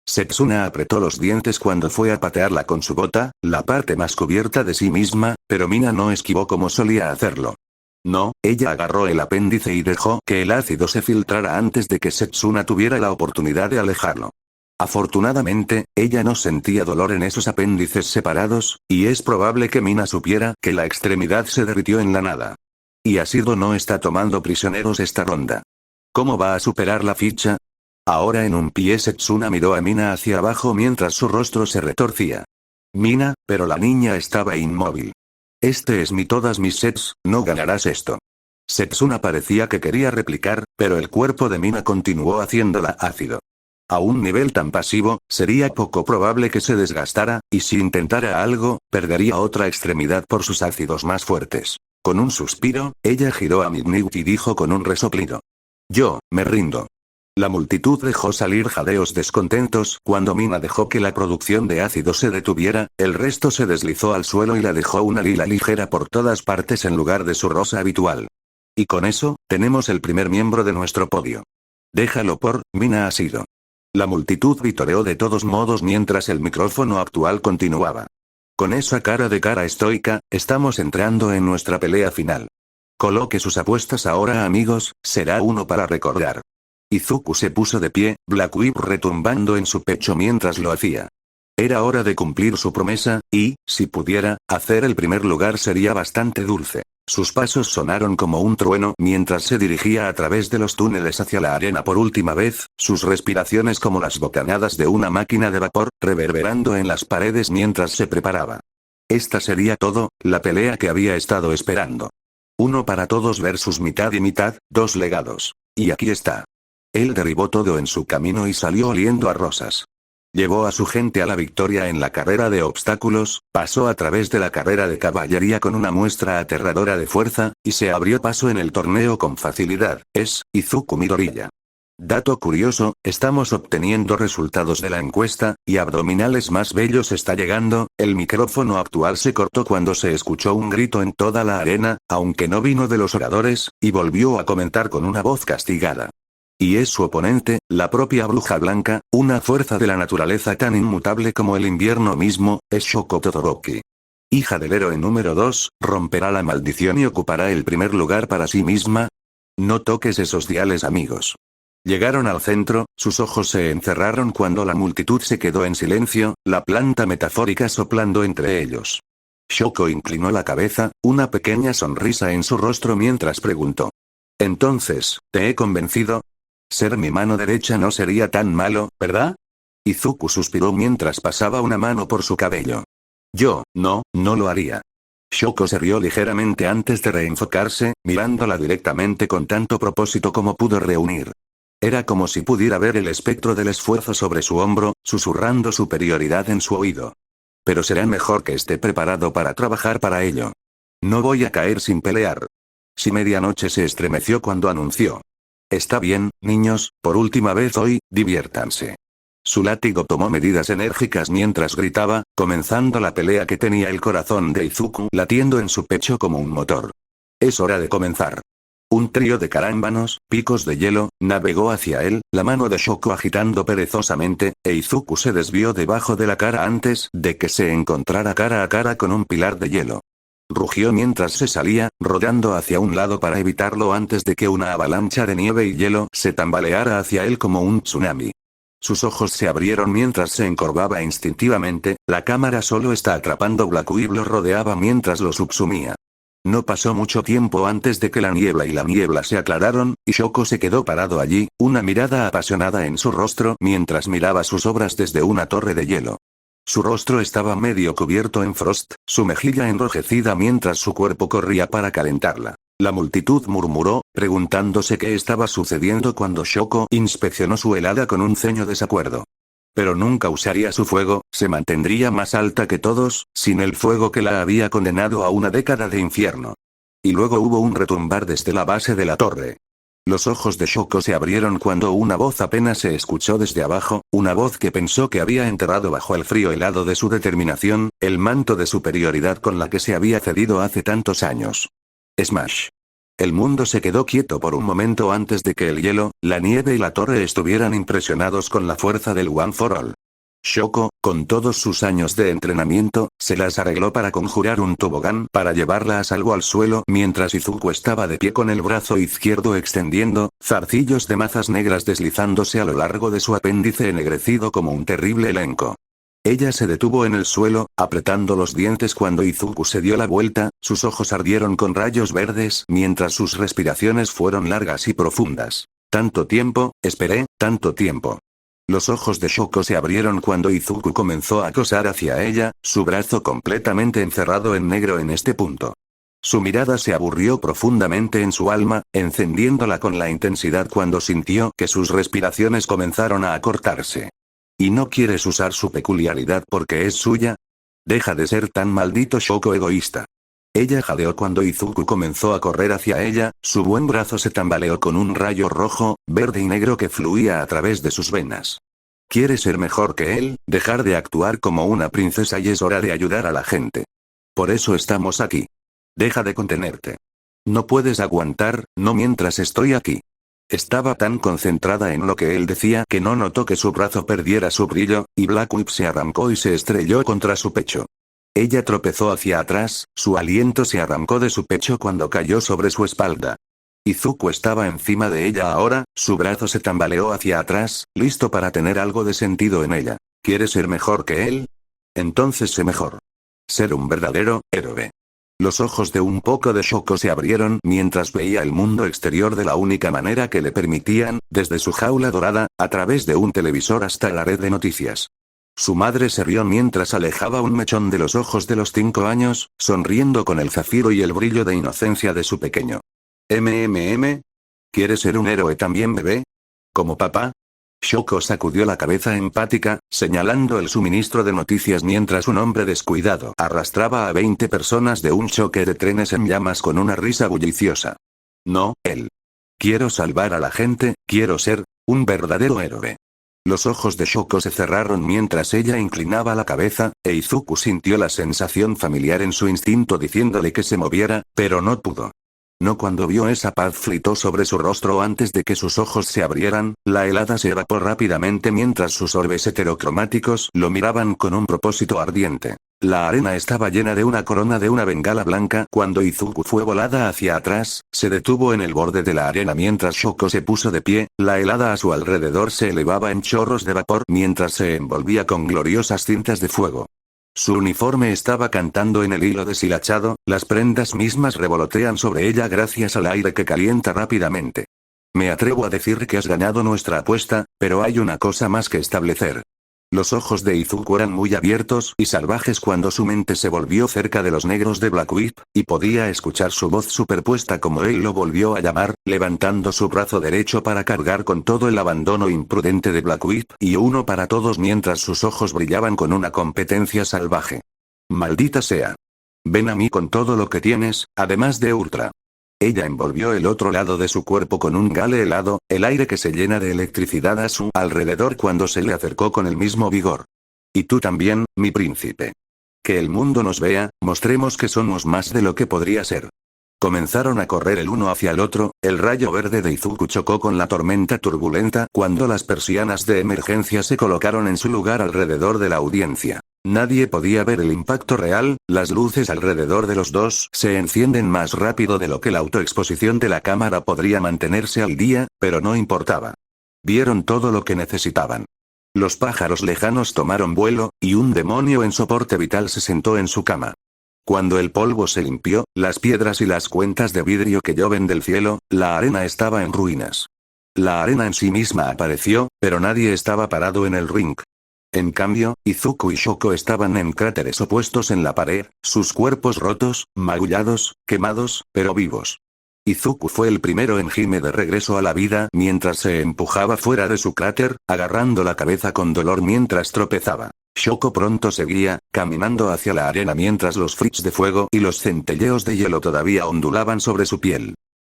Setsuna apretó los dientes cuando fue a patearla con su bota, la parte más cubierta de sí misma, pero Mina no esquivó como solía hacerlo. No, ella agarró el apéndice y dejó que el ácido se filtrara antes de que Setsuna tuviera la oportunidad de alejarlo. Afortunadamente, ella no sentía dolor en esos apéndices separados, y es probable que Mina supiera que la extremidad se derritió en la nada. Y Ashido no está tomando prisioneros esta ronda. ¿Cómo va a superar la ficha? Ahora en un pie Setsuna miró a Mina hacia abajo mientras su rostro se retorcía. Mina, pero la niña estaba inmóvil. Este es todas mis sets, no ganarás esto. Setsuna parecía que quería replicar, pero el cuerpo de Mina continuó haciéndola ácido. A un nivel tan pasivo, sería poco probable que se desgastara, y si intentara algo, perdería otra extremidad por sus ácidos más fuertes. Con un suspiro, ella giró a Midnight y dijo con un resoplido. Yo, me rindo. La multitud dejó salir jadeos descontentos cuando Mina dejó que la producción de ácido se detuviera, el resto se deslizó al suelo y la dejó una lila ligera por todas partes en lugar de su rosa habitual. Y con eso, tenemos el primer miembro de nuestro podio. Déjalo por, Mina Ashido. La multitud vitoreó de todos modos mientras el micrófono actual continuaba. Con esa cara de cara estoica, estamos entrando en nuestra pelea final. Coloque sus apuestas ahora amigos, será uno para recordar. Izuku se puso de pie, Black Whip retumbando en su pecho mientras lo hacía. Era hora de cumplir su promesa, y, si pudiera, hacer el primer lugar sería bastante dulce. Sus pasos sonaron como un trueno mientras se dirigía a través de los túneles hacia la arena por última vez, sus respiraciones como las bocanadas de una máquina de vapor, reverberando en las paredes mientras se preparaba. Esta sería todo, la pelea que había estado esperando. Uno para todos versus mitad y mitad, dos legados. Y aquí está. Él derribó todo en su camino y salió oliendo a rosas. Llevó a su gente a la victoria en la carrera de obstáculos, pasó a través de la carrera de caballería con una muestra aterradora de fuerza, y se abrió paso en el torneo con facilidad. Es Izuku Midoriya. Dato curioso, estamos obteniendo resultados de la encuesta, y abdominales más bellos está llegando. El micrófono actual se cortó cuando se escuchó un grito en toda la arena, aunque no vino de los oradores, y volvió a comentar con una voz castigada. Y es su oponente, la propia bruja blanca, una fuerza de la naturaleza tan inmutable como el invierno mismo, es Shoko Todoroki. Hija del héroe número 2, romperá la maldición y ocupará el primer lugar para sí misma. No toques esos diales, amigos. Llegaron al centro, sus ojos se encerraron cuando la multitud se quedó en silencio, la planta metafórica soplando entre ellos. Shoko inclinó la cabeza, una pequeña sonrisa en su rostro mientras preguntó. Entonces, ¿te he convencido? Ser mi mano derecha no sería tan malo, ¿verdad? Izuku suspiró mientras pasaba una mano por su cabello. Yo, no lo haría. Shoko se rió ligeramente antes de reenfocarse, mirándola directamente con tanto propósito como pudo reunir. Era como si pudiera ver el espectro del esfuerzo sobre su hombro, susurrando superioridad en su oído. Pero será mejor que esté preparado para trabajar para ello. No voy a caer sin pelear. Si medianoche se estremeció cuando anunció. Está bien, niños, por última vez hoy, diviértanse. Su látigo tomó medidas enérgicas mientras gritaba, comenzando la pelea que tenía el corazón de Izuku latiendo en su pecho como un motor. Es hora de comenzar. Un trío de carámbanos, picos de hielo, navegó hacia él, la mano de Shoko agitando perezosamente, e Izuku se desvió debajo de la cara antes de que se encontrara cara a cara con un pilar de hielo. Rugió mientras se salía, rodando hacia un lado para evitarlo antes de que una avalancha de nieve y hielo se tambaleara hacia él como un tsunami. Sus ojos se abrieron mientras se encorvaba instintivamente, la cámara solo está atrapando Black Whip lo rodeaba mientras lo subsumía. No pasó mucho tiempo antes de que la niebla se aclararon, y Shoko se quedó parado allí, una mirada apasionada en su rostro mientras miraba sus obras desde una torre de hielo. Su rostro estaba medio cubierto en frost, su mejilla enrojecida mientras su cuerpo corría para calentarla. La multitud murmuró, preguntándose qué estaba sucediendo cuando Shoko inspeccionó su helada con un ceño desacuerdo. Pero nunca usaría su fuego, se mantendría más alta que todos, sin el fuego que la había condenado a una década de infierno. Y luego hubo un retumbar desde la base de la torre. Los ojos de Shoko se abrieron cuando una voz apenas se escuchó desde abajo, una voz que pensó que había enterrado bajo el frío helado de su determinación, el manto de superioridad con la que se había cedido hace tantos años. Smash. El mundo se quedó quieto por un momento antes de que el hielo, la nieve y la torre estuvieran impresionados con la fuerza del One for All. Shoko, con todos sus años de entrenamiento, se las arregló para conjurar un tobogán para llevarla a salvo al suelo mientras Izuku estaba de pie con el brazo izquierdo extendiendo, zarcillos de mazas negras deslizándose a lo largo de su apéndice ennegrecido como un terrible elenco. Ella se detuvo en el suelo, apretando los dientes cuando Izuku se dio la vuelta, sus ojos ardieron con rayos verdes mientras sus respiraciones fueron largas y profundas. Tanto tiempo, esperé, tanto tiempo. Los ojos de Shoko se abrieron cuando Izuku comenzó a acosar hacia ella, su brazo completamente encerrado en negro en este punto. Su mirada se aburrió profundamente en su alma, encendiéndola con la intensidad cuando sintió que sus respiraciones comenzaron a acortarse. ¿Y no quieres usar su peculiaridad porque es suya? Deja de ser tan maldito Shoko egoísta. Ella jadeó cuando Izuku comenzó a correr hacia ella, su buen brazo se tambaleó con un rayo rojo, verde y negro que fluía a través de sus venas. ¿Quieres ser mejor que él, dejar de actuar como una princesa y es hora de ayudar a la gente? Por eso estamos aquí. Deja de contenerte. No puedes aguantar, no mientras estoy aquí. Estaba tan concentrada en lo que él decía que no notó que su brazo perdiera su brillo, y Black Whip se arrancó y se estrelló contra su pecho. Ella tropezó hacia atrás, su aliento se arrancó de su pecho cuando cayó sobre su espalda. Izuku estaba encima de ella ahora, su brazo se tambaleó hacia atrás, listo para tener algo de sentido en ella. ¿Quieres ser mejor que él? Entonces sé mejor. Ser un verdadero héroe. Los ojos de un poco de Shoko se abrieron mientras veía el mundo exterior de la única manera que le permitían, desde su jaula dorada, a través de un televisor hasta la red de noticias. Su madre se rió mientras alejaba un mechón de los ojos de los 5 años, sonriendo con el zafiro y el brillo de inocencia de su pequeño. ¿Quieres ser un héroe también, bebé? ¿Como papá? Shoko sacudió la cabeza empática, señalando el suministro de noticias mientras un hombre descuidado arrastraba a 20 personas de un choque de trenes en llamas con una risa bulliciosa. No, él. Quiero salvar a la gente, quiero ser un verdadero héroe. Los ojos de Shoko se cerraron mientras ella inclinaba la cabeza, e Izuku sintió la sensación familiar en su instinto diciéndole que se moviera, pero no pudo. No cuando vio esa paz flitó sobre su rostro antes de que sus ojos se abrieran, la helada se evaporó rápidamente mientras sus orbes heterocromáticos lo miraban con un propósito ardiente. La arena estaba llena de una corona de una bengala blanca. Cuando Izuku fue volada hacia atrás, se detuvo en el borde de la arena mientras Shoko se puso de pie, la helada a su alrededor se elevaba en chorros de vapor mientras se envolvía con gloriosas cintas de fuego. Su uniforme estaba cantando en el hilo deshilachado, las prendas mismas revolotean sobre ella gracias al aire que calienta rápidamente. Me atrevo a decir que has ganado nuestra apuesta, pero hay una cosa más que establecer. Los ojos de Izuku eran muy abiertos y salvajes cuando su mente se volvió cerca de los negros de Black Whip, y podía escuchar su voz superpuesta como él lo volvió a llamar, levantando su brazo derecho para cargar con todo el abandono imprudente de Black Whip y uno para todos mientras sus ojos brillaban con una competencia salvaje. Maldita sea. Ven a mí con todo lo que tienes, además de Ultra. Ella envolvió el otro lado de su cuerpo con un gale helado, el aire que se llena de electricidad a su alrededor cuando se le acercó con el mismo vigor. Y tú también, mi príncipe. Que el mundo nos vea, mostremos que somos más de lo que podría ser. Comenzaron a correr el uno hacia el otro, el rayo verde de Izuku chocó con la tormenta turbulenta cuando las persianas de emergencia se colocaron en su lugar alrededor de la audiencia. Nadie podía ver el impacto real, las luces alrededor de los dos se encienden más rápido de lo que la autoexposición de la cámara podría mantenerse al día, pero no importaba. Vieron todo lo que necesitaban. Los pájaros lejanos tomaron vuelo, y un demonio en soporte vital se sentó en su cama. Cuando el polvo se limpió, las piedras y las cuentas de vidrio que lloven del cielo, la arena estaba en ruinas. La arena en sí misma apareció, pero nadie estaba parado en el ring. En cambio, Izuku y Shoko estaban en cráteres opuestos en la pared, sus cuerpos rotos, magullados, quemados, pero vivos. Izuku fue el primero en gime de regreso a la vida mientras se empujaba fuera de su cráter, agarrando la cabeza con dolor mientras tropezaba. Shoko pronto seguía, caminando hacia la arena mientras los flicks de fuego y los centelleos de hielo todavía ondulaban sobre su piel.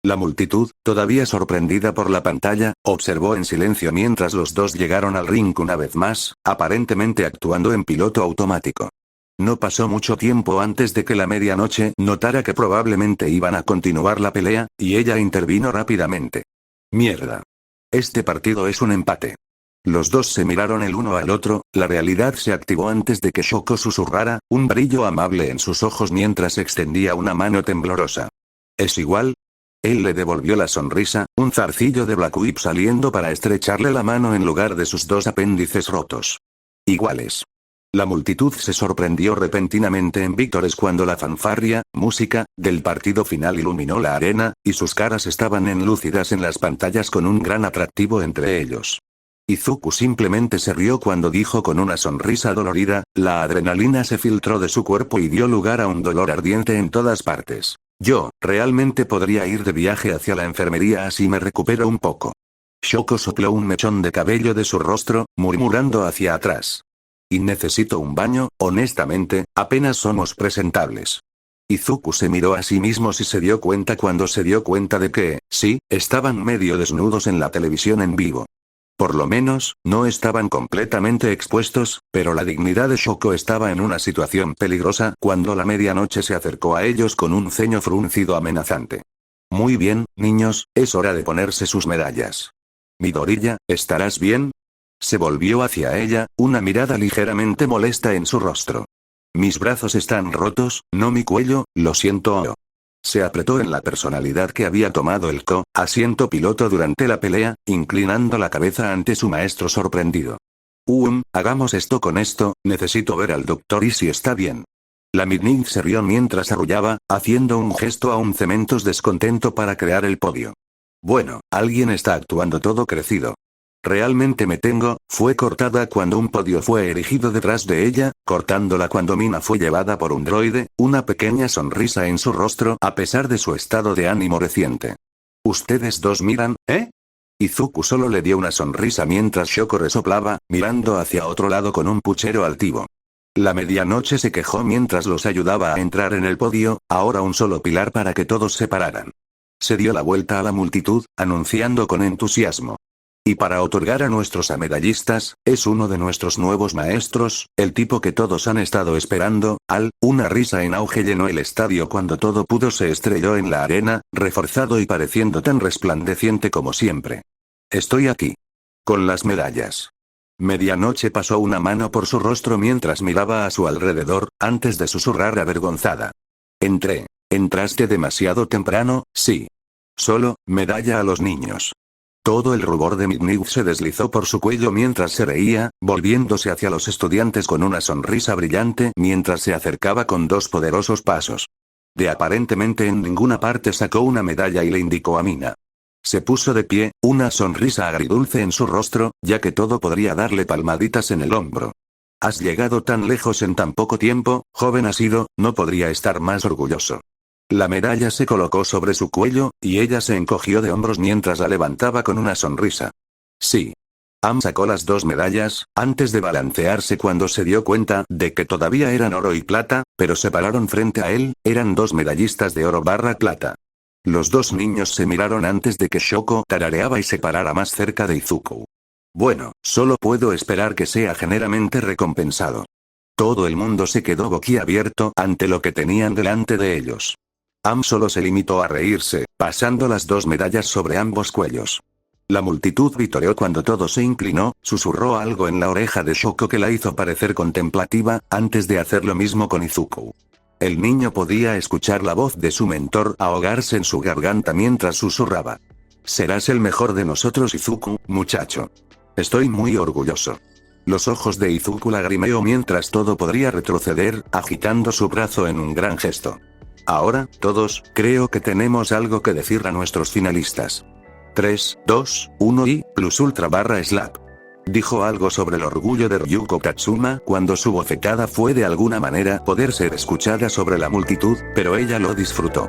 La multitud, todavía sorprendida por la pantalla, observó en silencio mientras los dos llegaron al ring una vez más, aparentemente actuando en piloto automático. No pasó mucho tiempo antes de que la medianoche notara que probablemente iban a continuar la pelea, y ella intervino rápidamente. Mierda. Este partido es un empate. Los dos se miraron el uno al otro, la realidad se activó antes de que Shoko susurrara, un brillo amable en sus ojos mientras extendía una mano temblorosa. ¿Es igual? Él le devolvió la sonrisa, un zarcillo de Black Whip saliendo para estrecharle la mano en lugar de sus dos apéndices rotos. Iguales. La multitud se sorprendió repentinamente en vítores cuando la fanfarria, música, del partido final iluminó la arena, y sus caras estaban enlúcidas en las pantallas con un gran atractivo entre ellos. Izuku simplemente se rió cuando dijo con una sonrisa dolorida, la adrenalina se filtró de su cuerpo y dio lugar a un dolor ardiente en todas partes. Yo, realmente podría ir de viaje hacia la enfermería así me recupero un poco. Shoko sopló un mechón de cabello de su rostro, murmurando hacia atrás. Y necesito un baño, honestamente, apenas somos presentables. Izuku se miró a sí mismo y se dio cuenta cuando se dio cuenta de que, sí, estaban medio desnudos en la televisión en vivo. Por lo menos, no estaban completamente expuestos, pero la dignidad de Shoko estaba en una situación peligrosa cuando la medianoche se acercó a ellos con un ceño fruncido amenazante. Muy bien, niños, es hora de ponerse sus medallas. Midoriya, ¿estarás bien? Se volvió hacia ella, una mirada ligeramente molesta en su rostro. Mis brazos están rotos, no mi cuello, lo siento. Se apretó en la personalidad que había tomado el asiento piloto durante la pelea, inclinando la cabeza ante su maestro sorprendido. Hagamos esto con esto, necesito ver al doctor y si está bien. La Midnight se rió mientras arrullaba, haciendo un gesto a un cementos descontento para crear el podio. Bueno, alguien está actuando todo crecido. Realmente me tengo, fue cortada cuando un podio fue erigido detrás de ella, cortándola cuando Mina fue llevada por un droide, una pequeña sonrisa en su rostro a pesar de su estado de ánimo reciente. Ustedes dos miran, ¿eh? Izuku solo le dio una sonrisa mientras Shoko resoplaba, mirando hacia otro lado con un puchero altivo. La medianoche se quejó mientras los ayudaba a entrar en el podio, ahora un solo pilar para que todos se pararan. Se dio la vuelta a la multitud, anunciando con entusiasmo. Y para otorgar a nuestros amedallistas, es uno de nuestros nuevos maestros, el tipo que todos han estado esperando, una risa en auge llenó el estadio cuando todo pudo se estrelló en la arena, reforzado y pareciendo tan resplandeciente como siempre. Estoy aquí. Con las medallas. Medianoche pasó una mano por su rostro mientras miraba a su alrededor, antes de susurrar avergonzada. Entraste demasiado temprano, sí. Solo, medalla a los niños. Todo el rubor de Midnight se deslizó por su cuello mientras se reía, volviéndose hacia los estudiantes con una sonrisa brillante mientras se acercaba con dos poderosos pasos. De aparentemente en ninguna parte sacó una medalla y le indicó a Mina. Se puso de pie, una sonrisa agridulce en su rostro, ya que todo podría darle palmaditas en el hombro. Has llegado tan lejos en tan poco tiempo, joven asido, no podría estar más orgulloso. La medalla se colocó sobre su cuello, y ella se encogió de hombros mientras la levantaba con una sonrisa. Sí. Am sacó las dos medallas, antes de balancearse cuando se dio cuenta de que todavía eran oro y plata, pero se pararon frente a él, eran dos medallistas de oro/plata. Los dos niños se miraron antes de que Shoko tarareaba y se parara más cerca de Izuku. Bueno, solo puedo esperar que sea generalmente recompensado. Todo el mundo se quedó boquiabierto ante lo que tenían delante de ellos. Am solo se limitó a reírse, pasando las dos medallas sobre ambos cuellos. La multitud vitoreó cuando todo se inclinó, susurró algo en la oreja de Shoko que la hizo parecer contemplativa, antes de hacer lo mismo con Izuku. El niño podía escuchar la voz de su mentor ahogarse en su garganta mientras susurraba. Serás el mejor de nosotros Izuku, muchacho. Estoy muy orgulloso. Los ojos de Izuku lagrimeó mientras todo podría retroceder, agitando su brazo en un gran gesto. Ahora, todos, creo que tenemos algo que decir a nuestros finalistas. 3, 2, 1 y, plus ultra /slap. Dijo algo sobre el orgullo de Ryuko Tatsuma cuando su bofetada fue de alguna manera poder ser escuchada sobre la multitud, pero ella lo disfrutó.